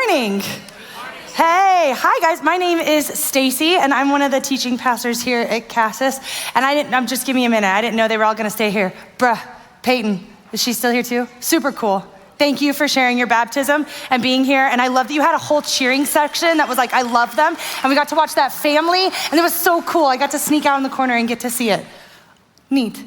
morning. Hey, hi guys. My name is Stacie, and I'm one of the teaching pastors here at Cassis. And just give me a minute. I didn't know they were all going to stay here. Peyton, is she still here too? Super cool. Thank you for sharing your baptism and being here. And I love that you had a whole cheering section that was like, I love them. And we got to watch that family, and it was so cool. I got to sneak out in the corner and get to see it. Neat.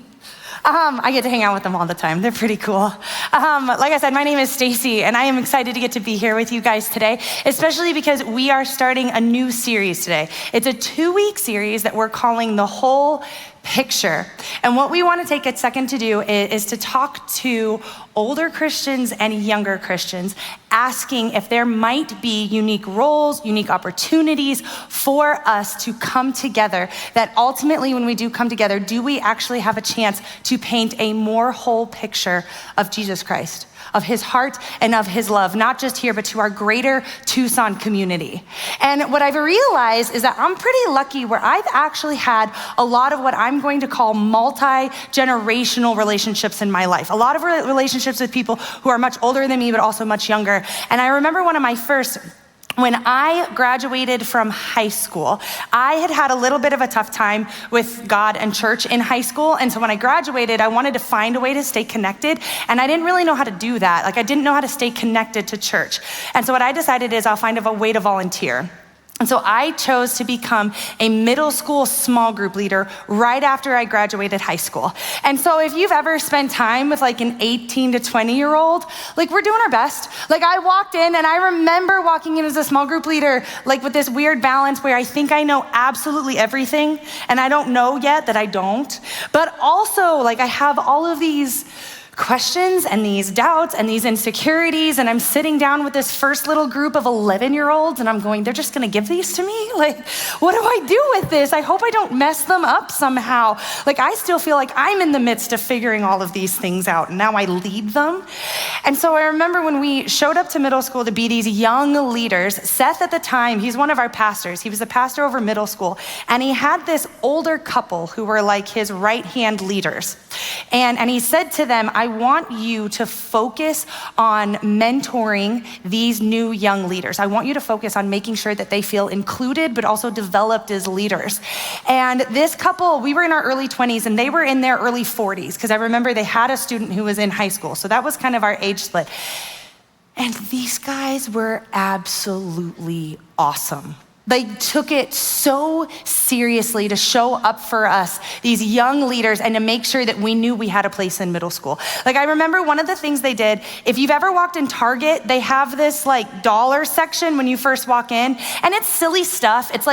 I get to hang out with them all the time. They're pretty cool. Like I said, my name is Stacie, and I am excited to get to be here with you guys today, especially because we are starting a new series today. It's a 2-week series that we're calling The Whole Picture. And what we want to take a second to do is to talk to older Christians and younger Christians, asking if there might be unique roles, unique opportunities for us to come together, that ultimately when we do come together, do we actually have a chance to paint a more whole picture of Jesus Christ, of his heart and of his love, not just here, but to our greater Tucson community. And what I've realized is that I'm pretty lucky where I've actually had a lot of what I'm going to call multi-generational relationships in my life. A lot of relationships with people who are much older than me, but also much younger. And I remember one of my first, when I graduated from high school, I had a little bit of a tough time with God and church in high school. And so when I graduated, I wanted to find a way to stay connected. And I didn't really know how to do that. I didn't know how to stay connected to church. And so what I decided is I'll find a way to volunteer. And so I chose to become a middle school small group leader right after I graduated high school. And so if you've ever spent time with an 18 to 20-year-old, we're doing our best. I walked in, and I remember walking in as a small group leader, with this weird balance where I think I know absolutely everything, and I don't know yet that I don't. But also, I have all of these questions and these doubts and these insecurities, and I'm sitting down with this first little group of 11-year-olds, and I'm going, they're just gonna give these to me? What do I do with this? I hope I don't mess them up somehow. I still feel like I'm in the midst of figuring all of these things out, and now I lead them. And so I remember when we showed up to middle school to be these young leaders, Seth at the time, he's one of our pastors. He was the pastor over middle school, and he had this older couple who were his right-hand leaders. And he said to them, I want you to focus on mentoring these new young leaders. I want you to focus on making sure that they feel included, but also developed as leaders. And this couple, we were in our early 20s, and they were in their early 40s, because I remember they had a student who was in high school. So that was kind of our age split. And these guys were absolutely awesome. They took it so seriously to show up for us, these young leaders, and to make sure that we knew we had a place in middle school. I remember one of the things they did, if you've ever walked in Target, they have this dollar section when you first walk in, and it's silly stuff. It's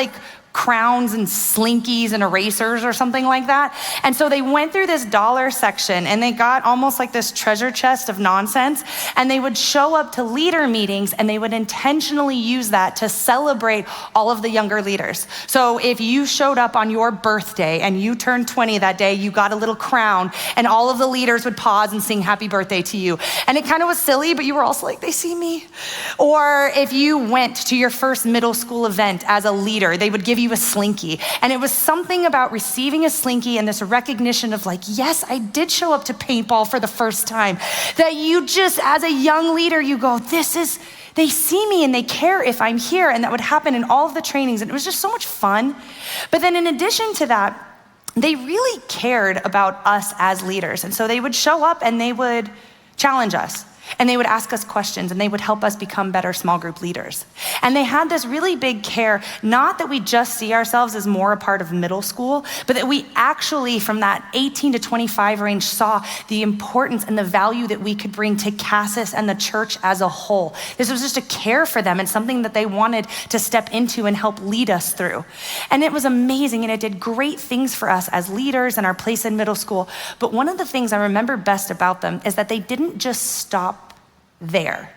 crowns and slinkies and erasers or something like that. And so they went through this dollar section, and they got almost this treasure chest of nonsense, and they would show up to leader meetings, and they would intentionally use that to celebrate all of the younger leaders. So if you showed up on your birthday and you turned 20 that day, you got a little crown, and all of the leaders would pause and sing happy birthday to you. And it kind of was silly, but you were also they see me. Or if you went to your first middle school event as a leader, they would give you a slinky. And it was something about receiving a slinky and this recognition of yes, I did show up to paintball for the first time, that you just, as a young leader, you go, they see me and they care if I'm here. And that would happen in all of the trainings. And it was just so much fun. But then in addition to that, they really cared about us as leaders. And so they would show up and they would challenge us. And they would ask us questions, and they would help us become better small group leaders. And they had this really big care, not that we just see ourselves as more a part of middle school, but that we actually, from that 18 to 25 range, saw the importance and the value that we could bring to Cassis and the church as a whole. This was just a care for them and something that they wanted to step into and help lead us through. And it was amazing, and it did great things for us as leaders and our place in middle school. But one of the things I remember best about them is that they didn't just stop there.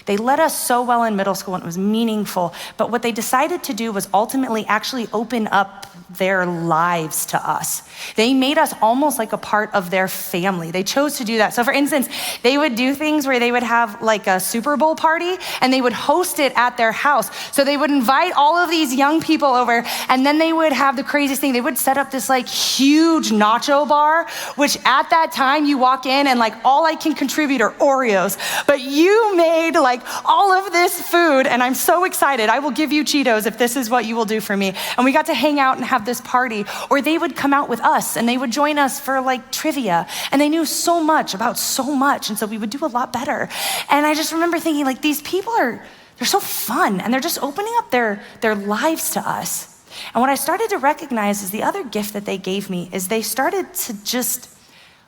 They led us so well in middle school, and it was meaningful, but what they decided to do was ultimately actually open up their lives to us. They made us almost like a part of their family. They chose to do that. So for instance, they would do things where they would have a Super Bowl party, and they would host it at their house. So they would invite all of these young people over, and then they would have the craziest thing. They would set up this huge nacho bar, which at that time you walk in and all I can contribute are Oreos, but you made made like all of this food and I'm so excited. I will give you Cheetos if this is what you will do for me. And we got to hang out and have this party. Or they would come out with us and they would join us for like trivia. And they knew so much about so much. And so we would do a lot better. And I just remember thinking like, these people they're so fun and they're just opening up their lives to us. And what I started to recognize is the other gift that they gave me is they started to just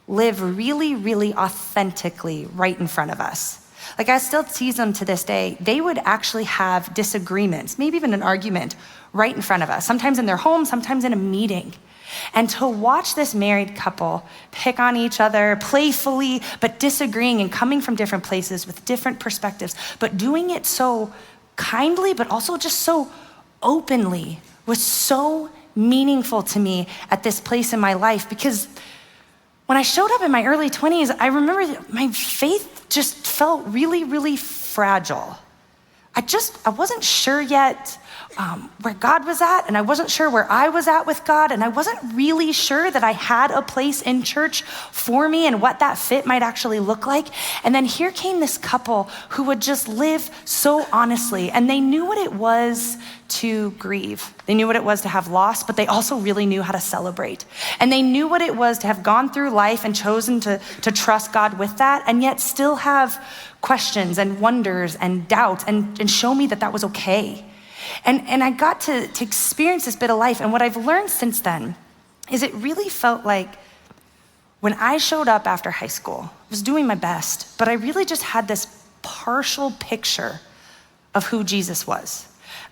live really, really authentically right in front of us. Like I still tease them to this day. They would actually have disagreements, maybe even an argument right in front of us, sometimes in their home, sometimes in a meeting. And to watch this married couple pick on each other playfully, but disagreeing and coming from different places with different perspectives, but doing it so kindly, but also just so openly was so meaningful to me at this place in my life. Because when I showed up in my early 20s, I remember my faith just felt really, really fragile. I wasn't sure yet where God was at, and I wasn't sure where I was at with God, and I wasn't really sure that I had a place in church for me and what that fit might actually look like. And then here came this couple who would just live so honestly, and they knew what it was to grieve. They knew what it was to have loss, but they also really knew how to celebrate. And they knew what it was to have gone through life and chosen to trust God with that, and yet still have questions and wonders and doubts and show me that was okay. And I got to experience this bit of life. And what I've learned since then is it really felt like when I showed up after high school, I was doing my best, but I really just had this partial picture of who Jesus was.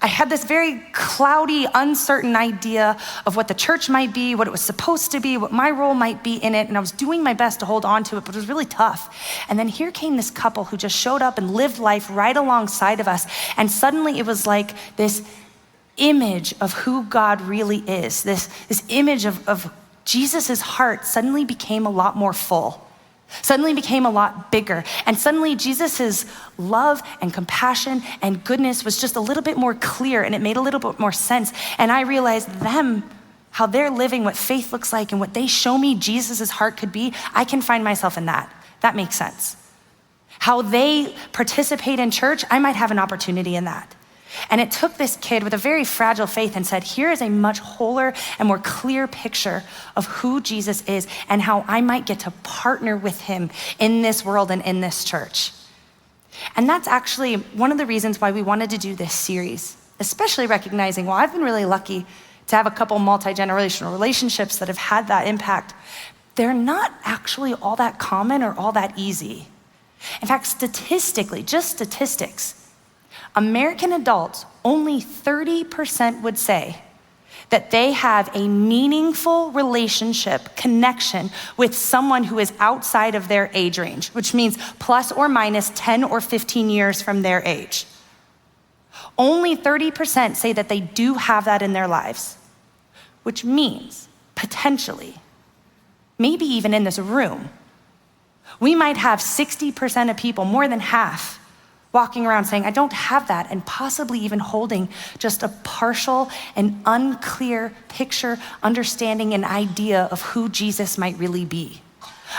I had this very cloudy, uncertain idea of what the church might be, what it was supposed to be, what my role might be in it, and I was doing my best to hold on to it, but it was really tough. And then here came this couple who just showed up and lived life right alongside of us, and suddenly it was like this image of who God really is, this image of Jesus's heart suddenly became a lot more full. Suddenly became a lot bigger. And suddenly Jesus's love and compassion and goodness was just a little bit more clear, and it made a little bit more sense. And I realized how they're living, what faith looks like, and what they show me Jesus's heart could be, I can find myself in that. That makes sense. How they participate in church, I might have an opportunity in that. And it took this kid with a very fragile faith and said, here is a much wholer and more clear picture of who Jesus is and how I might get to partner with him in this world and in this church. And that's actually one of the reasons why we wanted to do this series, especially recognizing, well, I've been really lucky to have a couple multi-generational relationships that have had that impact. They're not actually all that common or all that easy. In fact, statistically, just statistics, American adults, only 30% would say that they have a meaningful relationship, connection with someone who is outside of their age range, which means plus or minus 10 or 15 years from their age. Only 30% say that they do have that in their lives, which means potentially, maybe even in this room, we might have 60% of people, more than half, walking around saying, I don't have that, and possibly even holding just a partial and unclear picture, understanding, and idea of who Jesus might really be,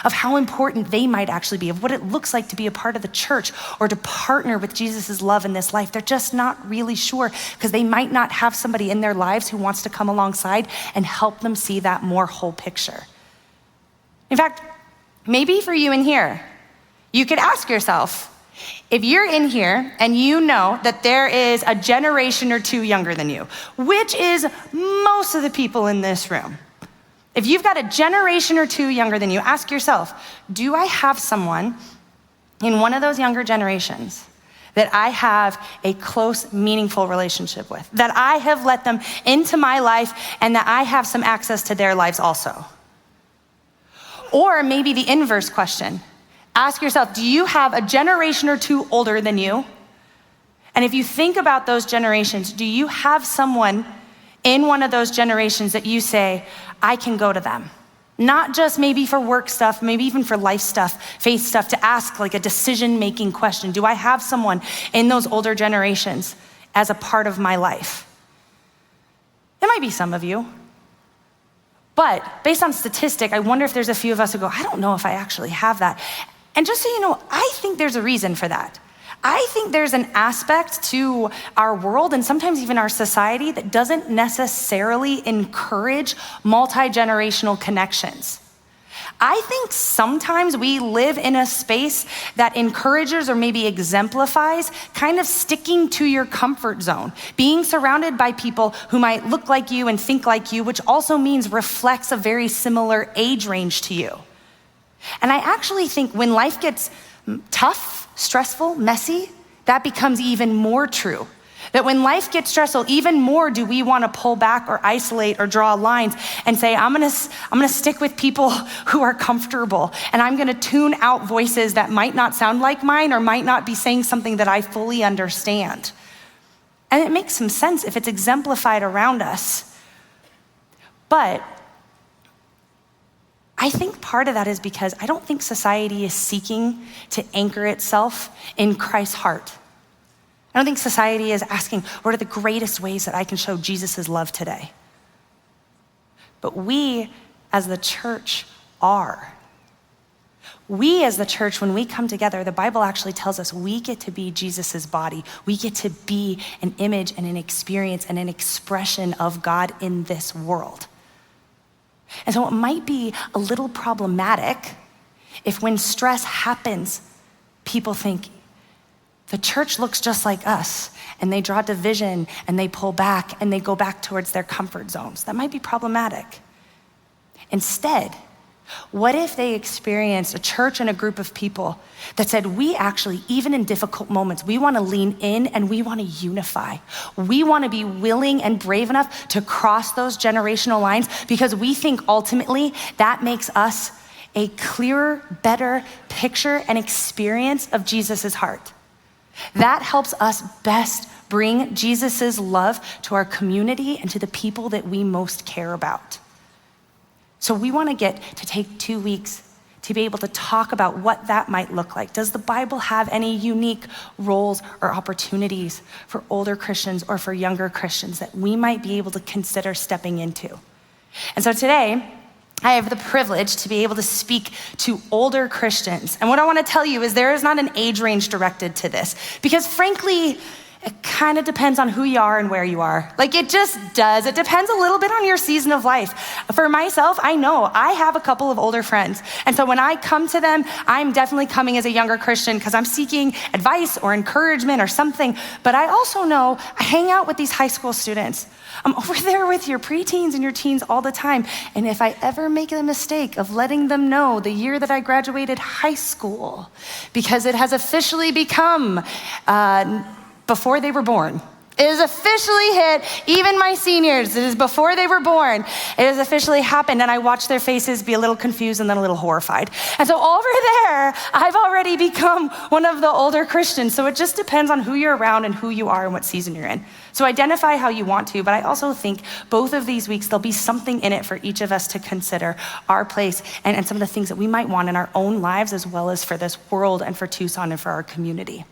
of how important they might actually be, of what it looks like to be a part of the church or to partner with Jesus's love in this life. They're just not really sure because they might not have somebody in their lives who wants to come alongside and help them see that more whole picture. In fact, maybe for you in here, you could ask yourself, if you're in here and you know that there is a generation or two younger than you, which is most of the people in this room, if you've got a generation or two younger than you, ask yourself, do I have someone in one of those younger generations that I have a close, meaningful relationship with, that I have let them into my life and that I have some access to their lives also? Or maybe the inverse question. Ask yourself, do you have a generation or two older than you? And if you think about those generations, do you have someone in one of those generations that you say, I can go to them? Not just maybe for work stuff, maybe even for life stuff, faith stuff, to ask like a decision-making question. Do I have someone in those older generations as a part of my life? It might be some of you. But based on statistic, I wonder if there's a few of us who go, I don't know if I actually have that. And just so you know, I think there's a reason for that. I think there's an aspect to our world and sometimes even our society that doesn't necessarily encourage multi-generational connections. I think sometimes we live in a space that encourages or maybe exemplifies kind of sticking to your comfort zone, being surrounded by people who might look like you and think like you, which also means reflects a very similar age range to you. And I actually think when life gets tough, stressful, messy, that becomes even more true. That when life gets stressful, even more do we want to pull back or isolate or draw lines and say, I'm gonna stick with people who are comfortable, and I'm gonna tune out voices that might not sound like mine or might not be saying something that I fully understand. And it makes some sense if it's exemplified around us. But I think part of that is because I don't think society is seeking to anchor itself in Christ's heart. I don't think society is asking, what are the greatest ways that I can show Jesus' love today? But we as the church are. We as the church, when we come together, the Bible actually tells us we get to be Jesus' body. We get to be an image and an experience and an expression of God in this world. And so it might be a little problematic if when stress happens, people think, the church looks just like us, and they draw division, and they pull back, and they go back towards their comfort zones. That might be problematic. Instead, what if they experienced a church and a group of people that said, we actually, even in difficult moments, we want to lean in and we want to unify. We want to be willing and brave enough to cross those generational lines because we think ultimately that makes us a clearer, better picture and experience of Jesus' heart. That helps us best bring Jesus' love to our community and to the people that we most care about. So we want to get to take 2 weeks to be able to talk about what that might look like. Does the Bible have any unique roles or opportunities for older Christians or for younger Christians that we might be able to consider stepping into? And so today, I have the privilege to be able to speak to older Christians. And what I want to tell you is there is not an age range directed to this, because frankly, it kind of depends on who you are and where you are. Like it just does. It depends a little bit on your season of life. For myself, I know I have a couple of older friends. And so when I come to them, I'm definitely coming as a younger Christian because I'm seeking advice or encouragement or something. But I also know I hang out with these high school students. I'm over there with your preteens and your teens all the time. And if I ever make the mistake of letting them know the year that I graduated high school, because it has officially become before they were born. It has officially hit even my seniors. It is before they were born. It has officially happened, and I watch their faces be a little confused and then a little horrified. And so over there, I've already become one of the older Christians. So it just depends on who you're around and who you are and what season you're in. So identify how you want to, but I also think both of these weeks, there'll be something in it for each of us to consider our place and some of the things that we might want in our own lives, as well as for this world and for Tucson and for our community.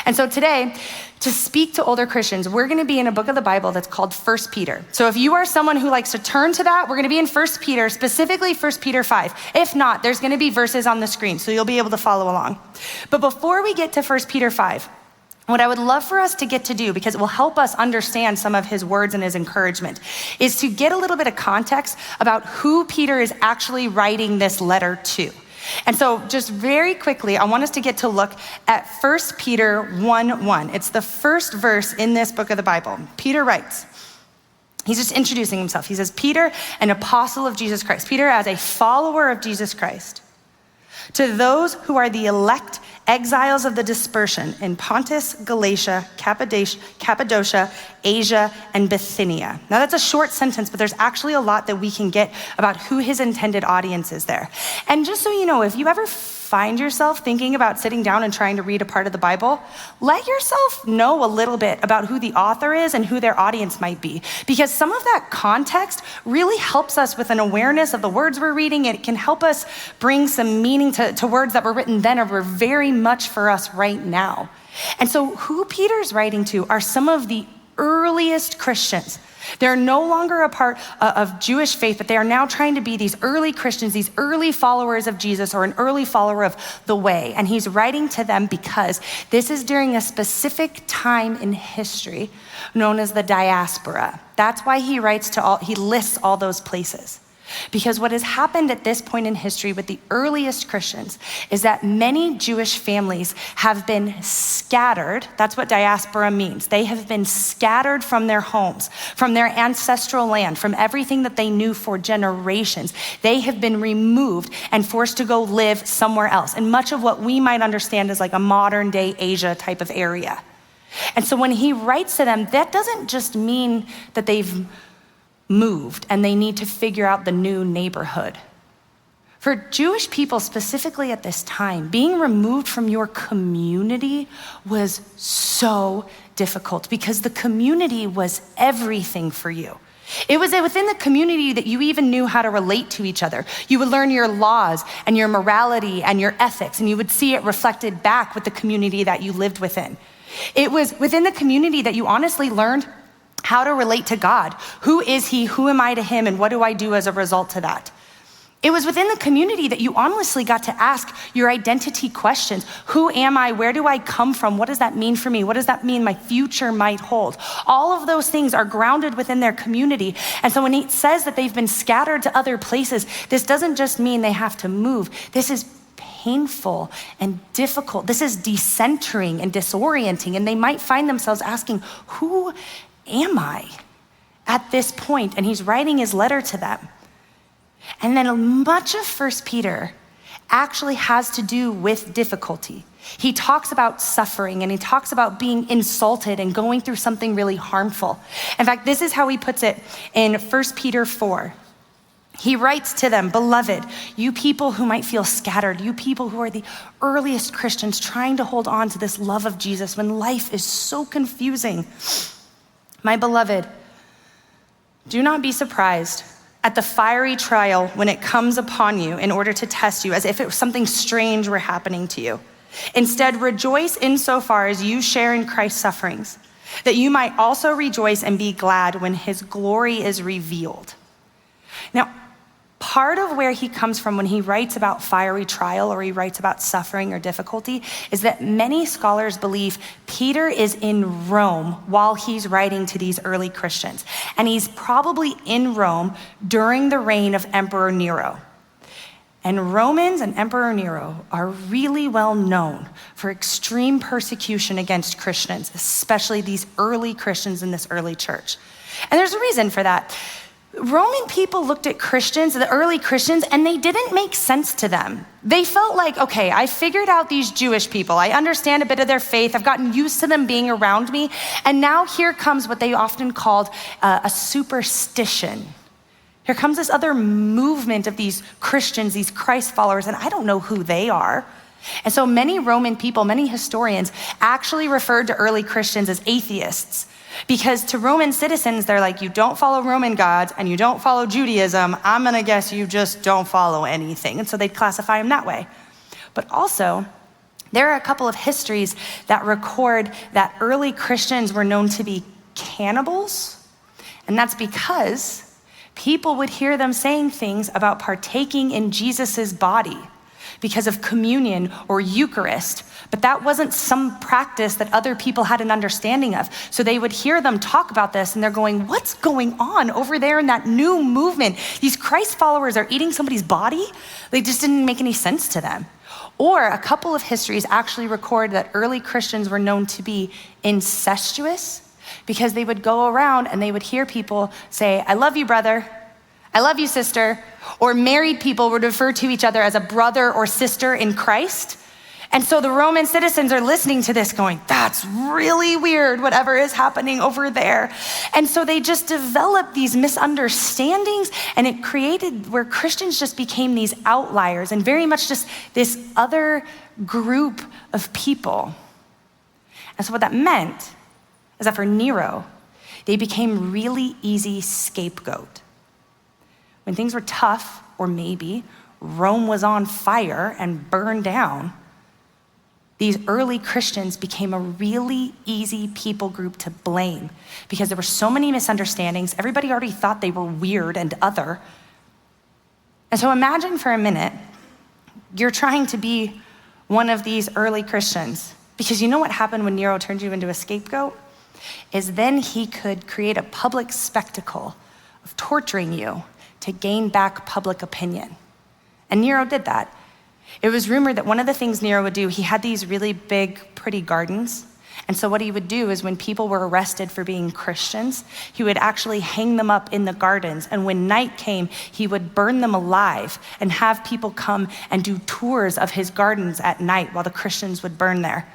And so today, to speak to older Christians, we're gonna be in a book of the Bible that's called 1 Peter. So if you are someone who likes to turn to that, we're gonna be in 1 Peter, specifically 1 Peter 5. If not, there's gonna be verses on the screen, so you'll be able to follow along. But before we get to 1 Peter 5, what I would love for us to get to do, because it will help us understand some of his words and his encouragement, is to get a little bit of context about who Peter is actually writing this letter to. And so just very quickly, I want us to get to look at 1 Peter 1:1. It's the first verse in this book of the Bible. Peter writes, he's just introducing himself. He says, Peter, an apostle of Jesus Christ. Peter as a follower of Jesus Christ. To those who are the elect exiles of the dispersion in Pontus, Galatia, Cappadocia, Asia, and Bithynia. Now that's a short sentence, but there's actually a lot that we can get about who his intended audience is there. And just so you know, if you ever find yourself thinking about sitting down and trying to read a part of the Bible, let yourself know a little bit about who the author is and who their audience might be. Because some of that context really helps us with an awareness of the words we're reading. It can help us bring some meaning to words that were written then or were very much for us right now. And so who Peter's writing to are some of the earliest Christians They're no longer a part of Jewish faith, but they are now trying to be these early Christians, these early followers of Jesus, or an early follower of the way. And he's writing to them because this is during a specific time in history known as the diaspora. That's why he lists all those places. Because what has happened at this point in history with the earliest Christians is that many Jewish families have been scattered. That's what diaspora means. They have been scattered from their homes, from their ancestral land, from everything that they knew for generations. They have been removed and forced to go live somewhere else in much of what we might understand as like a modern day Asia type of area. And so when he writes to them, that doesn't just mean that they've moved and they need to figure out the new neighborhood. For Jewish people specifically at this time, being removed from your community was so difficult because the community was everything for you. It was within the community that you even knew how to relate to each other. You would learn your laws and your morality and your ethics, and you would see it reflected back with the community that you lived within. It was within the community that you honestly learned how to relate to God. Who is he? Who am I to him? And what do I do as a result to that? It was within the community that you honestly got to ask your identity questions. Who am I? Where do I come from? What does that mean for me? What does that mean my future might hold? All of those things are grounded within their community. And so when he says that they've been scattered to other places, this doesn't just mean they have to move. This is painful and difficult. This is decentering and disorienting. And they might find themselves asking, who am I at this point? And he's writing his letter to them. And then much of 1 Peter actually has to do with difficulty. He talks about suffering and he talks about being insulted and going through something really harmful. In fact, this is how he puts it in 1 Peter 4. He writes to them, beloved, you people who might feel scattered, you people who are the earliest Christians trying to hold on to this love of Jesus when life is so confusing. My beloved, do not be surprised at the fiery trial when it comes upon you in order to test you, as if it was something strange were happening to you. Instead, rejoice insofar as you share in Christ's sufferings, that you might also rejoice and be glad when his glory is revealed. Now, part of where he comes from when he writes about fiery trial or he writes about suffering or difficulty is that many scholars believe Peter is in Rome while he's writing to these early Christians. And he's probably in Rome during the reign of Emperor Nero. And Romans and Emperor Nero are really well known for extreme persecution against Christians, especially these early Christians in this early church. And there's a reason for that. Roman people looked at Christians, the early Christians, and they didn't make sense to them. They felt like, okay, I figured out these Jewish people. I understand a bit of their faith. I've gotten used to them being around me. And now here comes what they often called a superstition. Here comes this other movement of these Christians, these Christ followers, and I don't know who they are. And so many Roman people, many historians actually referred to early Christians as atheists. Because to Roman citizens, they're like, you don't follow Roman gods and you don't follow Judaism. I'm gonna guess you just don't follow anything. And so they'd classify them that way. But also, there are a couple of histories that record that early Christians were known to be cannibals. And that's because people would hear them saying things about partaking in Jesus's body because of communion or Eucharist. But that wasn't some practice that other people had an understanding of. So they would hear them talk about this and they're going, what's going on over there in that new movement? These Christ followers are eating somebody's body? They just didn't make any sense to them. Or a couple of histories actually record that early Christians were known to be incestuous because they would go around and they would hear people say, I love you, brother. I love you, sister. Or married people would refer to each other as a brother or sister in Christ. And so the Roman citizens are listening to this going, that's really weird, whatever is happening over there. And so they just developed these misunderstandings, and it created where Christians just became these outliers and very much just this other group of people. And so what that meant is that for Nero, they became really easy scapegoat. When things were tough, or maybe Rome was on fire and burned down, these early Christians became a really easy people group to blame because there were so many misunderstandings. Everybody already thought they were weird and other. And so imagine for a minute, you're trying to be one of these early Christians, because you know what happened when Nero turned you into a scapegoat? Is then he could create a public spectacle of torturing you to gain back public opinion. And Nero did that. It was rumored that one of the things Nero would do, he had these really big, pretty gardens. And so what he would do is when people were arrested for being Christians, he would actually hang them up in the gardens. And when night came, he would burn them alive and have people come and do tours of his gardens at night while the Christians would burn there.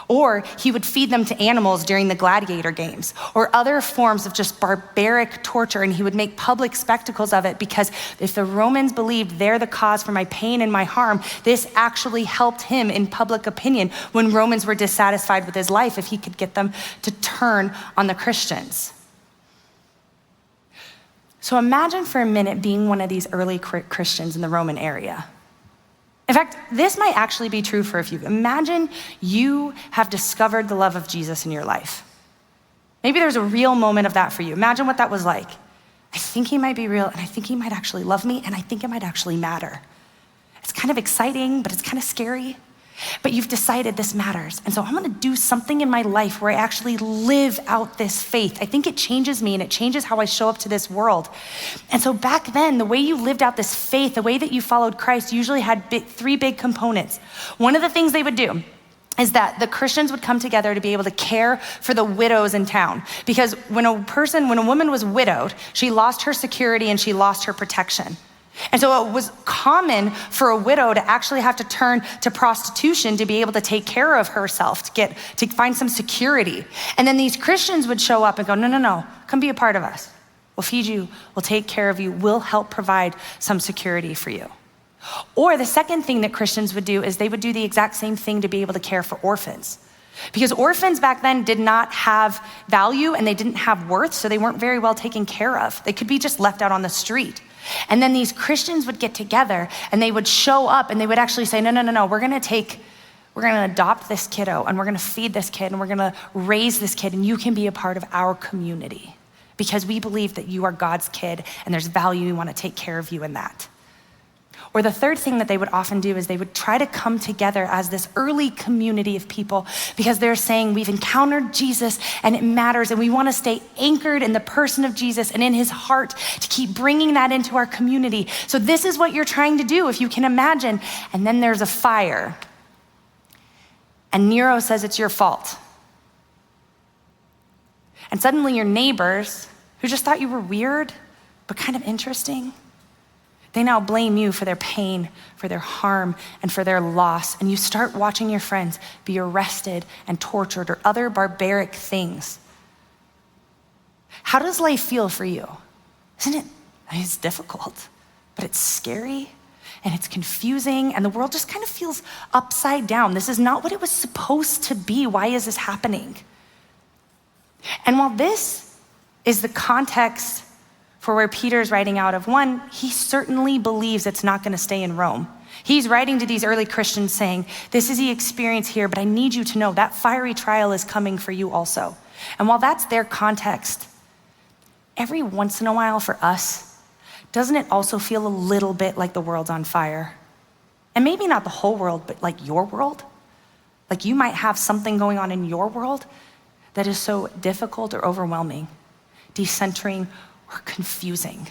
Or he would feed them to animals during the gladiator games, or other forms of just barbaric torture, and he would make public spectacles of it, because if the Romans believed they're the cause for my pain and my harm, this actually helped him in public opinion when Romans were dissatisfied with his life, if he could get them to turn on the Christians. So imagine for a minute being one of these early Christians in the Roman area. In fact, this might actually be true for a few. Imagine you have discovered the love of Jesus in your life. Maybe there's a real moment of that for you. Imagine what that was like. I think he might be real, and I think he might actually love me, and I think it might actually matter. It's kind of exciting, but it's kind of scary. But you've decided this matters. And so I'm gonna do something in my life where I actually live out this faith. I think it changes me and it changes how I show up to this world. And so back then, the way you lived out this faith, the way that you followed Christ usually had three big components. One of the things they would do is that the Christians would come together to be able to care for the widows in town. Because when a woman was widowed, she lost her security and she lost her protection. And so it was common for a widow to actually have to turn to prostitution to be able to take care of herself, to find some security. And then these Christians would show up and go, no, come be a part of us. We'll feed you, we'll take care of you, we'll help provide some security for you. Or the second thing that Christians would do is they would do the exact same thing to be able to care for orphans. Because orphans back then did not have value and they didn't have worth, so they weren't very well taken care of. They could be just left out on the street. And then these Christians would get together and they would show up and they would actually say, no, we're gonna adopt this kiddo and we're gonna feed this kid and we're gonna raise this kid and you can be a part of our community because we believe that you are God's kid and there's value, we wanna take care of you in that. Or the third thing that they would often do is they would try to come together as this early community of people because they're saying we've encountered Jesus and it matters and we want to stay anchored in the person of Jesus and in his heart to keep bringing that into our community. So this is what you're trying to do, if you can imagine. And then there's a fire. And Nero says it's your fault. And suddenly your neighbors, who just thought you were weird, but kind of interesting, they now blame you for their pain, for their harm, and for their loss. And you start watching your friends be arrested and tortured or other barbaric things. How does life feel for you? Isn't it? It's difficult, but it's scary and it's confusing and the world just kind of feels upside down. This is not what it was supposed to be. Why is this happening? And while this is the context for where Peter's writing out of, one, he certainly believes it's not gonna stay in Rome. He's writing to these early Christians saying, this is the experience here, but I need you to know that fiery trial is coming for you also. And while that's their context, every once in a while for us, doesn't it also feel a little bit like the world's on fire? And maybe not the whole world, but like your world? Like you might have something going on in your world that is so difficult or overwhelming, decentering, or confusing.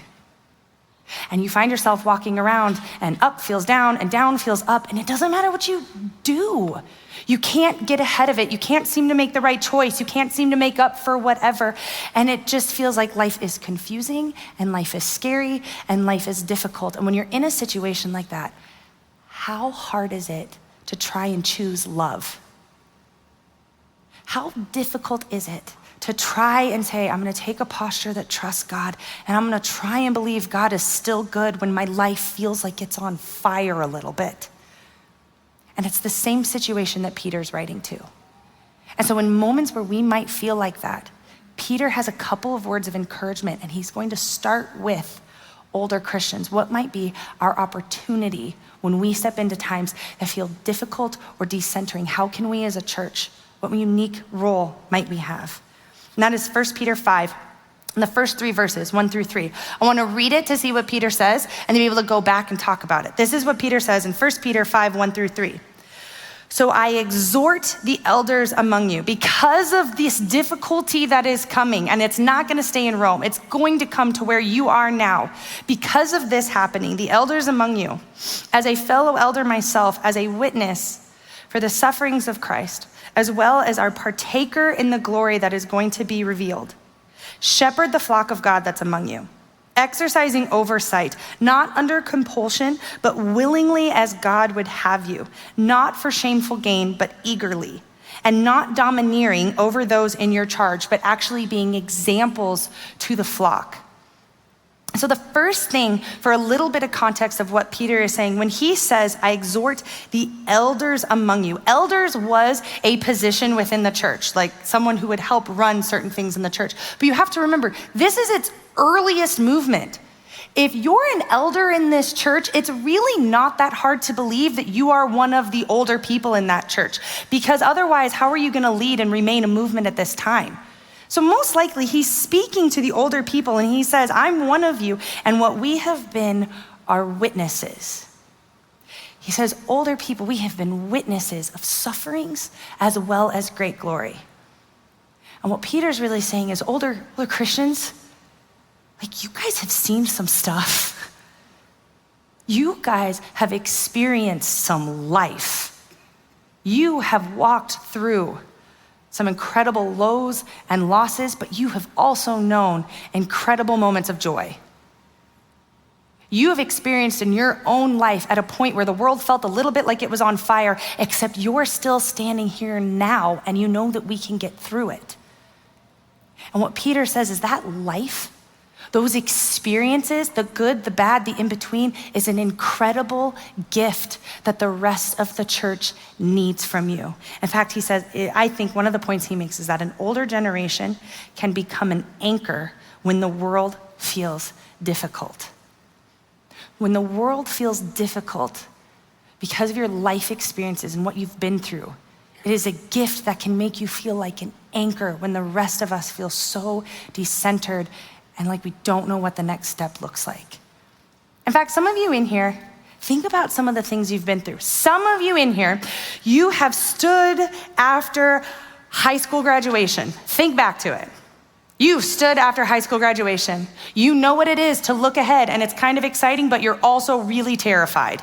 And you find yourself walking around and up feels down and down feels up, and it doesn't matter what you do. You can't get ahead of it. You can't seem to make the right choice. You can't seem to make up for whatever. And it just feels like life is confusing and life is scary and life is difficult. And when you're in a situation like that, how hard is it to try and choose love? How difficult is it to try and say, I'm gonna take a posture that trusts God and I'm gonna try and believe God is still good when my life feels like it's on fire a little bit. And it's the same situation that Peter's writing to. And so in moments where we might feel like that, Peter has a couple of words of encouragement and he's going to start with older Christians? What might be our opportunity when we step into times that feel difficult or decentering? How can we as a church, what unique role might we have? And that is 1 Peter 5, in the first 3 verses, 1 through 3. I want to read it to see what Peter says and to be able to go back and talk about it. This is what Peter says in 1 Peter 5, 1 through 3. So I exhort the elders among you because of this difficulty that is coming, and it's not going to stay in Rome. It's going to come to where you are now. Because of this happening, the elders among you, as a fellow elder myself, as a witness for the sufferings of Christ, as well as our partaker in the glory that is going to be revealed, shepherd the flock of God that's among you, exercising oversight, not under compulsion, but willingly as God would have you, not for shameful gain, but eagerly, and not domineering over those in your charge, but actually being examples to the flock. So the first thing, for a little bit of context of what Peter is saying, when he says, I exhort the elders among you, elders was a position within the church, like someone who would help run certain things in the church. But you have to remember, this is its earliest movement. If you're an elder in this church, it's really not that hard to believe that you are one of the older people in that church, because otherwise, how are you going to lead and remain a movement at this time? So most likely he's speaking to the older people and he says, I'm one of you, and what we have been are witnesses. He says, older people, we have been witnesses of sufferings as well as great glory. And what Peter's really saying is, older Christians, like, you guys have seen some stuff. You guys have experienced some life. You have walked through some incredible lows and losses, but you have also known incredible moments of joy. You have experienced in your own life at a point where the world felt a little bit like it was on fire, except you're still standing here now and you know that we can get through it. And what Peter says is that life, those experiences, the good, the bad, the in-between, is an incredible gift that the rest of the church needs from you. In fact, he says, I think one of the points he makes is that an older generation can become an anchor when the world feels difficult. When the world feels difficult because of your life experiences and what you've been through, it is a gift that can make you feel like an anchor when the rest of us feel so decentered and like we don't know what the next step looks like. In fact, some of you in here, think about some of the things you've been through. Some of you in here, you have stood after high school graduation. Think back to it. You've stood after high school graduation. You know what it is to look ahead, and it's kind of exciting, but you're also really terrified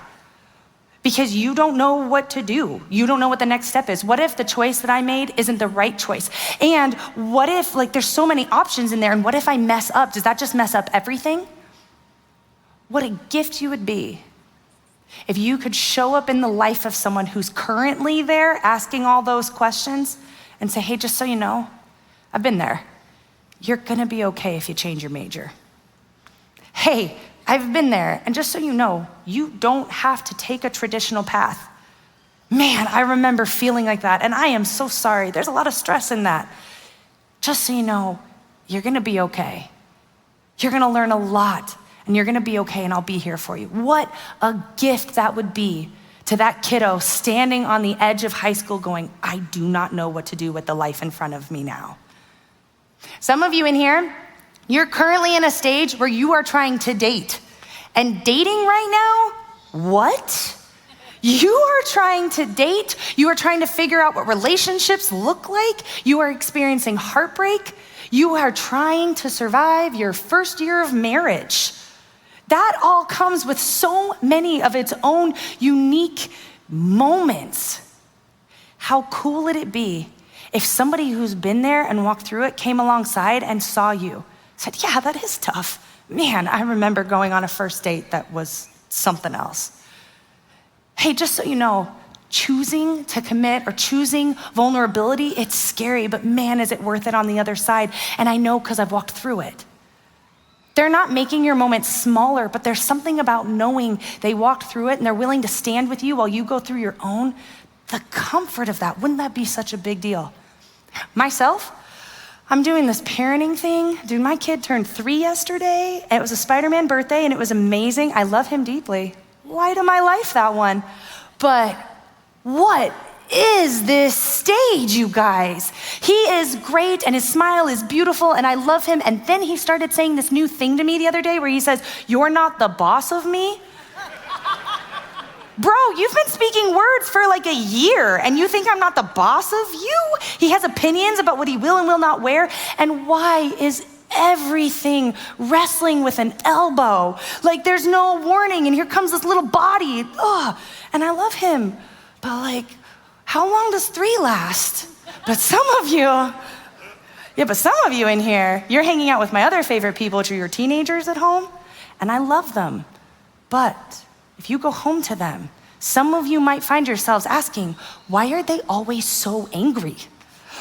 because you don't know what to do. You don't know what the next step is. What if the choice that I made isn't the right choice? And what if, like, there's so many options in there, and what if I mess up? Does that just mess up everything? What a gift you would be if you could show up in the life of someone who's currently there asking all those questions and say, hey, just so you know, I've been there. You're gonna be okay if you change your major. Hey, I've been there, and just so you know, you don't have to take a traditional path. Man, I remember feeling like that, and I am so sorry. There's a lot of stress in that. Just so you know, you're gonna be okay. You're gonna learn a lot, and you're gonna be okay, and I'll be here for you. What a gift that would be to that kiddo standing on the edge of high school going, I do not know what to do with the life in front of me now. Some of you in here, you're currently in a stage where you are trying to date. And dating right now, what? You are trying to date. You are trying to figure out what relationships look like. You are experiencing heartbreak. You are trying to survive your first year of marriage. That all comes with so many of its own unique moments. How cool would it be if somebody who's been there and walked through it came alongside and saw you, said, yeah, that is tough. Man, I remember going on a first date that was something else. Hey, just so you know, choosing to commit or choosing vulnerability, it's scary, but man, is it worth it on the other side. And I know because I've walked through it. They're not making your moments smaller, but there's something about knowing they walked through it and they're willing to stand with you while you go through your own. The comfort of that, wouldn't that be such a big deal? Myself, I'm doing this parenting thing. Dude, my kid turned 3 yesterday, and it was a Spider-Man birthday, and it was amazing. I love him deeply. Light of my life, that one. But what is this stage, you guys? He is great, and his smile is beautiful, and I love him. And then he started saying this new thing to me the other day where he says, "You're not the boss of me." Bro, you've been speaking words for like a year, and you think I'm not the boss of you? He has opinions about what he will and will not wear. And why is everything wrestling with an elbow? Like there's no warning, and here comes this little body. Ugh. And I love him, but like, how long does 3 last? But some of you in here, you're hanging out with my other favorite people, which are your teenagers at home, and I love them. But if you go home to them, some of you might find yourselves asking, why are they always so angry?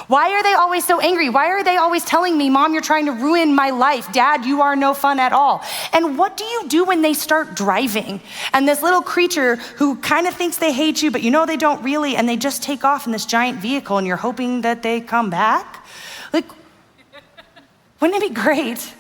Why are they always so angry? Why are they always telling me, "Mom, you're trying to ruin my life. Dad, you are no fun at all"? And what do you do when they start driving? And this little creature who kind of thinks they hate you, but you know they don't really, and they just take off in this giant vehicle, and you're hoping that they come back? Like, wouldn't it be great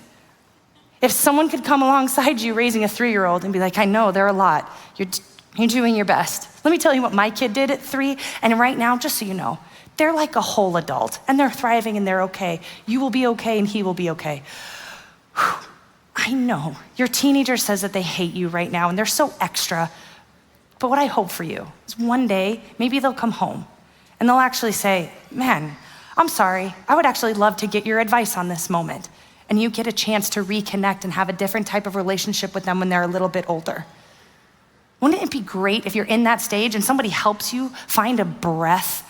if someone could come alongside you raising a 3-year-old and be like, "I know, they're a lot. You're doing your best." Let me tell you what my kid did at 3, and right now, just so you know, they're like a whole adult, and they're thriving, and they're okay. You will be okay, and he will be okay. Whew. I know your teenager says that they hate you right now, and they're so extra, but what I hope for you is one day, maybe they'll come home, and they'll actually say, "Man, I'm sorry. I would actually love to get your advice on this moment." And you get a chance to reconnect and have a different type of relationship with them when they're a little bit older. Wouldn't it be great if you're in that stage and somebody helps you find a breath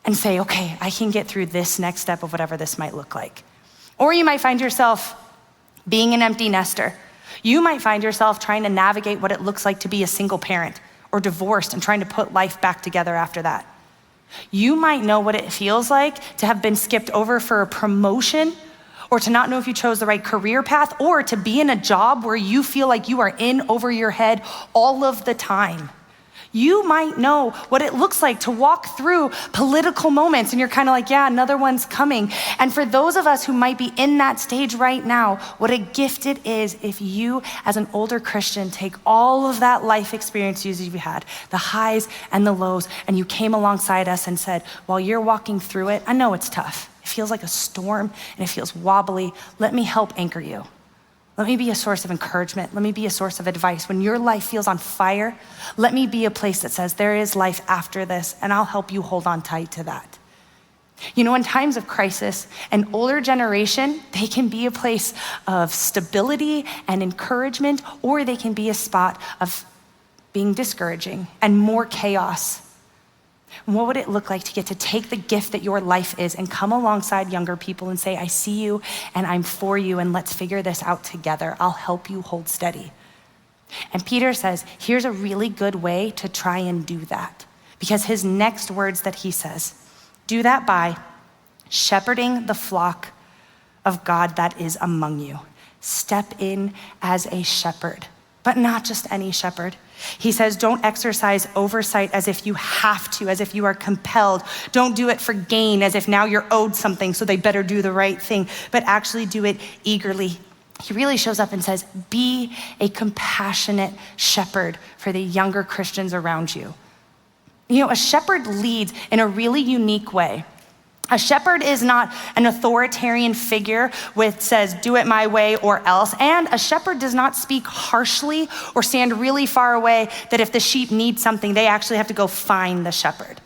and say, "Okay, I can get through this next step of whatever this might look like"? Or you might find yourself being an empty nester. You might find yourself trying to navigate what it looks like to be a single parent or divorced and trying to put life back together after that. You might know what it feels like to have been skipped over for a promotion, or to not know if you chose the right career path, or to be in a job where you feel like you are in over your head all of the time. You might know what it looks like to walk through political moments and you're kind of like, "Yeah, another one's coming." And for those of us who might be in that stage right now, what a gift it is if you, as an older Christian, take all of that life experiences you've had, the highs and the lows, and you came alongside us and said, "While you're walking through it, I know it's tough. It feels like a storm and it feels wobbly. Let me help anchor you. Let me be a source of encouragement. Let me be a source of advice. When your life feels on fire, let me be a place that says there is life after this, and I'll help you hold on tight to that." You know, in times of crisis, an older generation, they can be a place of stability and encouragement, or they can be a spot of being discouraging and more chaos. What would it look like to get to take the gift that your life is and come alongside younger people and say, "I see you and I'm for you, and let's figure this out together. I'll help you hold steady"? And Peter says, here's a really good way to try and do that. Because his next words that he says, do that by shepherding the flock of God that is among you. Step in as a shepherd, but not just any shepherd. He says, don't exercise oversight as if you have to, as if you are compelled. Don't do it for gain, as if now you're owed something, so they better do the right thing, but actually do it eagerly. He really shows up and says, be a compassionate shepherd for the younger Christians around you. You know, a shepherd leads in a really unique way. A shepherd is not an authoritarian figure which says, do it my way or else. And a shepherd does not speak harshly or stand really far away that if the sheep need something, they actually have to go find the shepherd.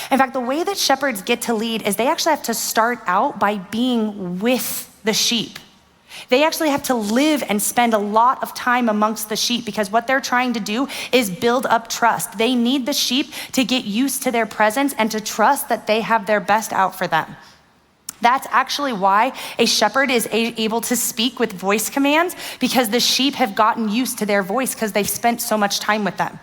In fact, the way that shepherds get to lead is they actually have to start out by being with the sheep. They actually have to live and spend a lot of time amongst the sheep because what they're trying to do is build up trust. They need the sheep to get used to their presence and to trust that they have their best out for them. That's actually why a shepherd is able to speak with voice commands, because the sheep have gotten used to their voice because they've spent so much time with them.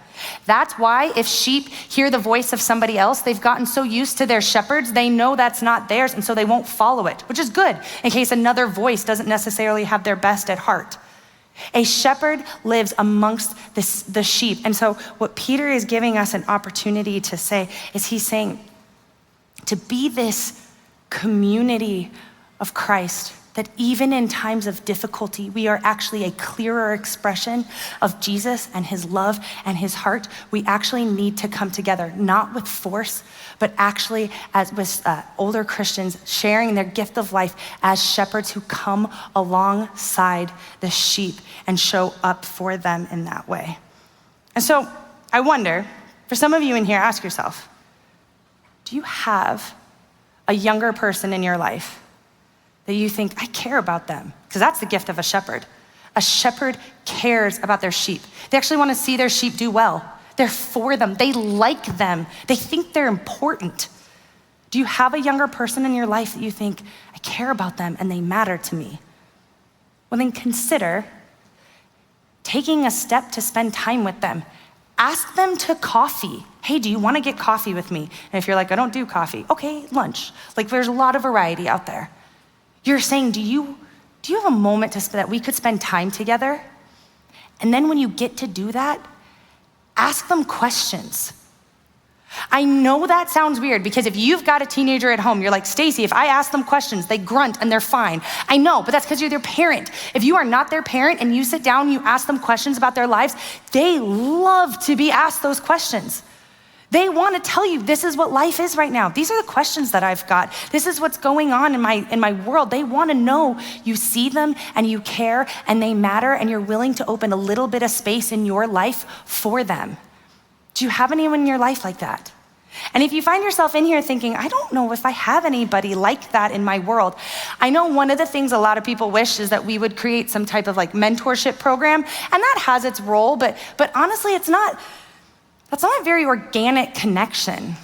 That's why if sheep hear the voice of somebody else, they've gotten so used to their shepherds, they know that's not theirs, and so they won't follow it, which is good in case another voice doesn't necessarily have their best at heart. A shepherd lives amongst the sheep. And so what Peter is giving us an opportunity to say is he's saying to be this community of Christ, that even in times of difficulty, we are actually a clearer expression of Jesus and his love and his heart. We actually need to come together, not with force, but actually as with older Christians sharing their gift of life as shepherds who come alongside the sheep and show up for them in that way. And so I wonder, for some of you in here, ask yourself, do you have a younger person in your life that you think, I care about them? Because that's the gift of a shepherd. A shepherd cares about their sheep. They actually want to see their sheep do well. They're for them. They like them. They think they're important. Do you have a younger person in your life that you think, I care about them and they matter to me? Well, then consider taking a step to spend time with them. Ask them to coffee. Hey, do you want to get coffee with me? And if you're like, I don't do coffee, okay, lunch. Like there's a lot of variety out there. You're saying, do you have a moment that we could spend time together? And then when you get to do that, ask them questions. I know that sounds weird because if you've got a teenager at home, you're like, Stacie, if I ask them questions, they grunt and they're fine. I know, but that's because you're their parent. If you are not their parent and you sit down, you ask them questions about their lives, they love to be asked those questions. They want to tell you, this is what life is right now. These are the questions that I've got. This is what's going on in my world. They want to know you see them and you care and they matter and you're willing to open a little bit of space in your life for them. Do you have anyone in your life like that? And if you find yourself in here thinking, I don't know if I have anybody like that in my world. I know one of the things a lot of people wish is that we would create some type of like mentorship program, and that has its role, but honestly, that's not a very organic connection.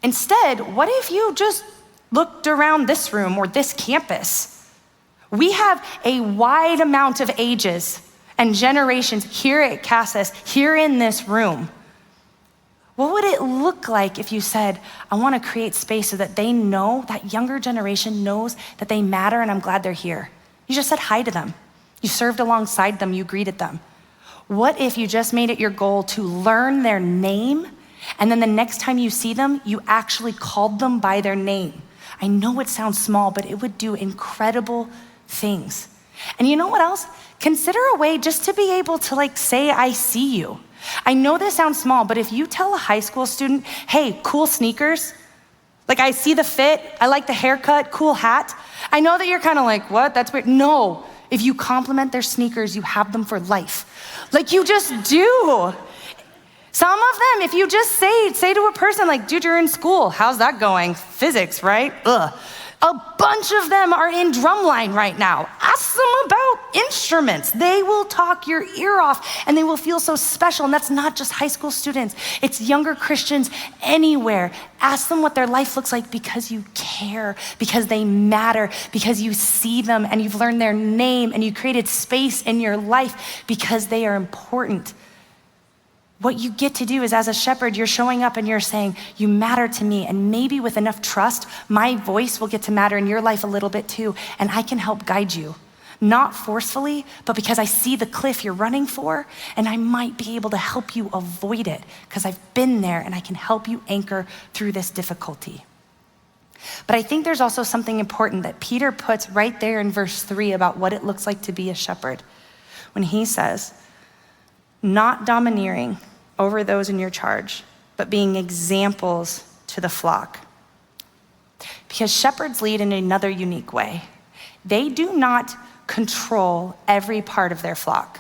Instead, what if you just looked around this room or this campus? We have a wide amount of ages and generations here at Cassis, here in this room. What would it look like if you said, I want to create space so that they know, that younger generation knows that they matter and I'm glad they're here? You just said hi to them. You served alongside them, you greeted them. What if you just made it your goal to learn their name, and then the next time you see them, you actually called them by their name? I know it sounds small, but it would do incredible things. And you know what else? Consider a way just to be able to like say, I see you. I know this sounds small, but if you tell a high school student, hey, cool sneakers, like I see the fit, I like the haircut, cool hat. I know that you're kind of like, what? That's weird. No, if you compliment their sneakers, you have them for life. Like you just do. Some of them, if you just say to a person like, dude, you're in school. How's that going? Physics, right? Ugh. A bunch of them are in drumline right now. Ask them about instruments. They will talk your ear off and they will feel so special. And that's not just high school students. It's younger Christians anywhere. Ask them what their life looks like because you care, because they matter, because you see them and you've learned their name and you created space in your life because they are important. What you get to do is, as a shepherd, you're showing up and you're saying, you matter to me, and maybe with enough trust, my voice will get to matter in your life a little bit too, and I can help guide you. Not forcefully, but because I see the cliff you're running for, and I might be able to help you avoid it, because I've been there and I can help you anchor through this difficulty. But I think there's also something important that Peter puts right there in verse 3 about what it looks like to be a shepherd. When he says, not domineering over those in your charge, but being examples to the flock. Because shepherds lead in another unique way. They do not control every part of their flock.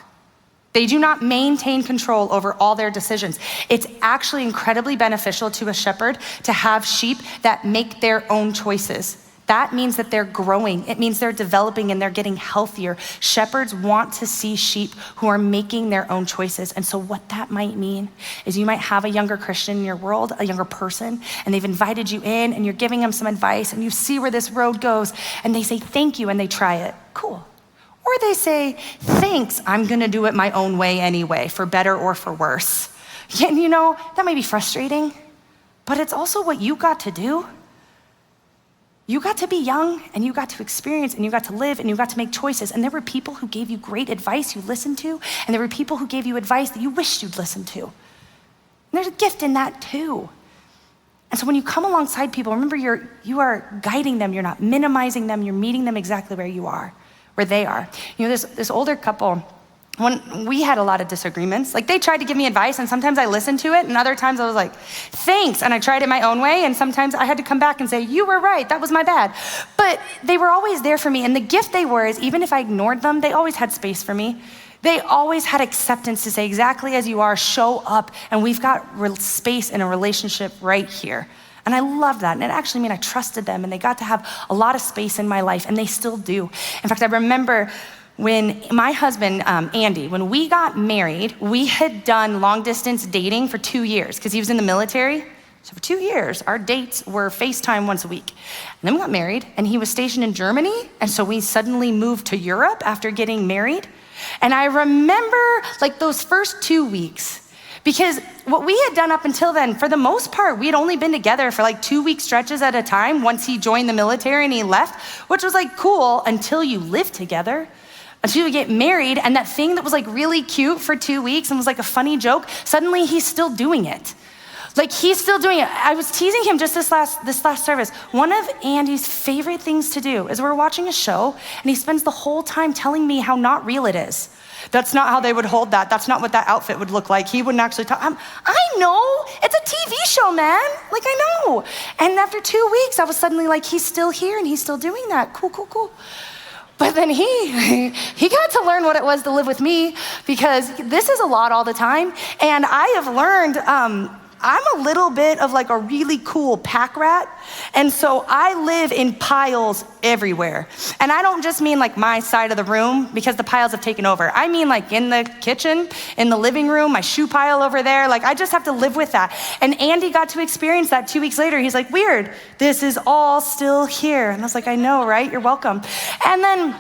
They do not maintain control over all their decisions. It's actually incredibly beneficial to a shepherd to have sheep that make their own choices. That means that they're growing. It means they're developing and they're getting healthier. Shepherds want to see sheep who are making their own choices. And so what that might mean is you might have a younger Christian in your world, a younger person, and they've invited you in and you're giving them some advice and you see where this road goes and they say, thank you, and they try it. Cool. Or they say, thanks, I'm gonna do it my own way anyway, for better or for worse. And you know, that might be frustrating, but it's also what you got to do. You got to be young and you got to experience and you got to live and you got to make choices. And there were people who gave you great advice you listened to, and there were people who gave you advice that you wished you'd listened to. And there's a gift in that too. And so when you come alongside people, remember you are guiding them, you're not minimizing them, you're meeting them exactly where you are, where they are. You know, this older couple, when we had a lot of disagreements, like they tried to give me advice and sometimes I listened to it and other times I was like, thanks, and I tried it my own way and sometimes I had to come back and say, you were right, that was my bad. But they were always there for me, and the gift they were is even if I ignored them, they always had space for me. They always had acceptance to say exactly as you are, show up, and we've got space in a relationship right here. And I love that, and it actually meant I trusted them and they got to have a lot of space in my life, and they still do. In fact, I remember when my husband, Andy, when we got married, we had done long distance dating for 2 years because he was in the military. So for 2 years, our dates were FaceTime once a week. And then we got married and he was stationed in Germany. And so we suddenly moved to Europe after getting married. And I remember like those first 2 weeks, because what we had done up until then, for the most part, we had only been together for like 2-week stretches at a time once he joined the military and he left, which was like cool until you live together. Until you get married, and that thing that was like really cute for 2 weeks and was like a funny joke, suddenly he's still doing it. Like he's still doing it. I was teasing him just this last service. One of Andy's favorite things to do is we're watching a show and he spends the whole time telling me how not real it is. That's not how they would hold that. That's not what that outfit would look like. He wouldn't actually talk. I know, it's a TV show, man. Like I know. And after 2 weeks, I was suddenly like, he's still here and he's still doing that. Cool. But then he got to learn what it was to live with me, because this is a lot all the time. And I have learned, I'm a little bit of like a really cool pack rat. And so I live in piles everywhere. And I don't just mean like my side of the room, because the piles have taken over. I mean like in the kitchen, in the living room, my shoe pile over there. Like I just have to live with that. And Andy got to experience that 2 weeks later. He's like, weird, this is all still here. And I was like, I know, right? You're welcome. And then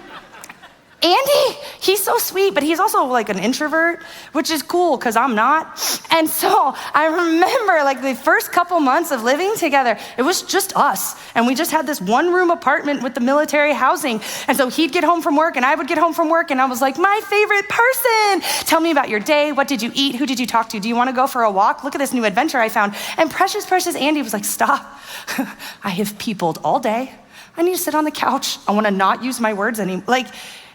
Andy, he's so sweet, but he's also like an introvert, which is cool because I'm not. And so I remember like the first couple months of living together, it was just us. And we just had this 1-room apartment with the military housing. And so he'd get home from work and I would get home from work and I was like, my favorite person. Tell me about your day. What did you eat? Who did you talk to? Do you want to go for a walk? Look at this new adventure I found. And precious Andy was like, stop. I have peopled all day. I need to sit on the couch. I want to not use my words anymore.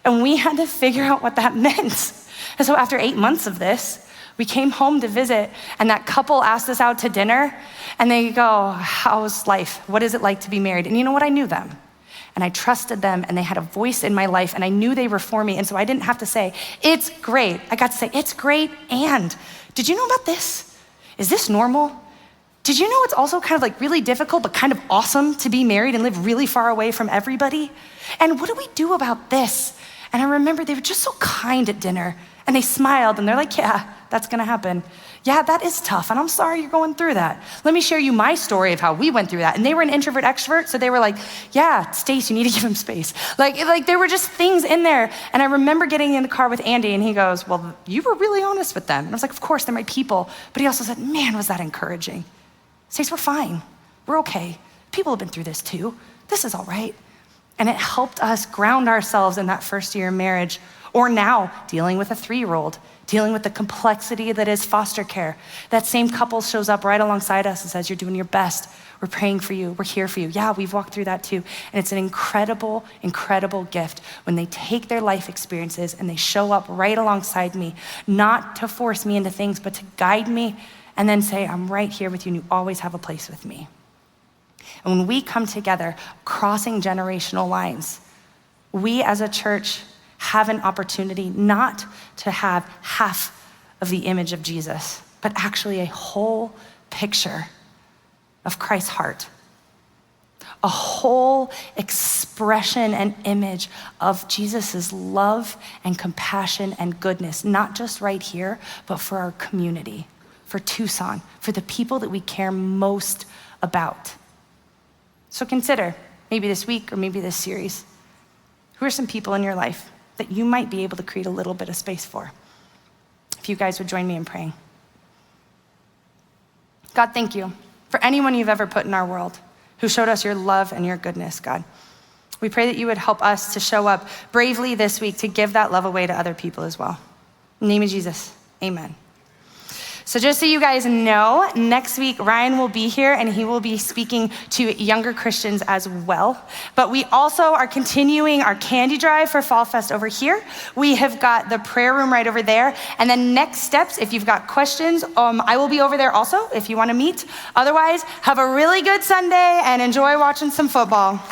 And we had to figure out what that meant. And so after 8 months of this, we came home to visit, and that couple asked us out to dinner, and they go, how's life? What is it like to be married? And you know what? I knew them, and I trusted them, and they had a voice in my life, and I knew they were for me, and so I didn't have to say, it's great. I got to say, it's great, and did you know about this? Is this normal? Did you know it's also kind of like really difficult, but kind of awesome to be married and live really far away from everybody? And what do we do about this? And I remember they were just so kind at dinner, and they smiled and they're like, yeah, that's gonna happen. Yeah, that is tough, and I'm sorry you're going through that. Let me share you my story of how we went through that. And they were an introvert extrovert, so they were like, yeah, Stace, you need to give him space. Like there were just things in there. And I remember getting in the car with Andy and he goes, well, you were really honest with them. And I was like, of course, they're my people. But he also said, man, was that encouraging. Stace, we're fine, we're okay. People have been through this too. This is all right. And it helped us ground ourselves in that first year of marriage, or now dealing with a 3-year-old, dealing with the complexity that is foster care. That same couple shows up right alongside us and says, you're doing your best. We're praying for you. We're here for you. Yeah, we've walked through that too. And it's an incredible, incredible gift when they take their life experiences and they show up right alongside me, not to force me into things, but to guide me and then say, I'm right here with you and you always have a place with me. And when we come together, crossing generational lines, we as a church have an opportunity not to have half of the image of Jesus, but actually a whole picture of Christ's heart, a whole expression and image of Jesus's love and compassion and goodness, not just right here, but for our community, for Tucson, for the people that we care most about. So consider, maybe this week or maybe this series, who are some people in your life that you might be able to create a little bit of space for? If you guys would join me in praying. God, thank you for anyone you've ever put in our world who showed us your love and your goodness, God. We pray that you would help us to show up bravely this week to give that love away to other people as well. In the name of Jesus, amen. So just so you guys know, next week Ryan will be here and he will be speaking to younger Christians as well. But we also are continuing our candy drive for Fall Fest over here. We have got the prayer room right over there. And then next steps, if you've got questions, I will be over there also if you want to meet. Otherwise, have a really good Sunday and enjoy watching some football.